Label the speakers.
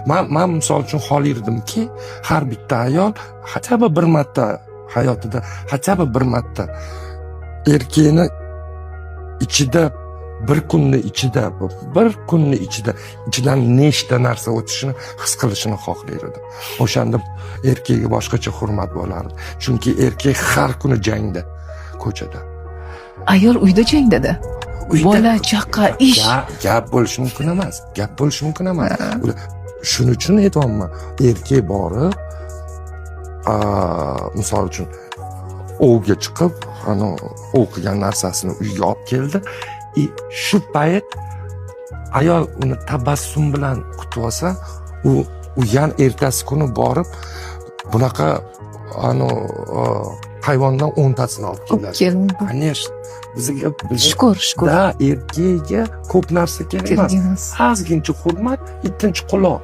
Speaker 1: Men misol uchun xohlaydimki, har bitta ayol hatto bir marta hayotida, hatto bir marta erkakni ichida bir kunni ichida ichidan nechta narsa o'tishini his qilishini xohlaydi. O'shanda erkakga boshqacha hurmat bo'lardi. Chunki erkak har kuni jangda, ko'chada.
Speaker 2: Ayol uyda jangda-da. Bola, chaqa, ish.
Speaker 1: Gap bo'lishi mumkin emas. Shuning uchun aytyapman, erkak borib, misol uchun ovga chiqib, o'qigan narsasini uyga olib keldi. Shu payt ayol uni tabassum bilan kutib olsa, u yana ertasi kuni borib bunaqa hayvondan 10 tasini olib keladi. Конечно. Bizga
Speaker 2: Shukr.
Speaker 1: Da, erkakga ko'p narsa kerak emas. Ozgincha hurmat, 7-quloq.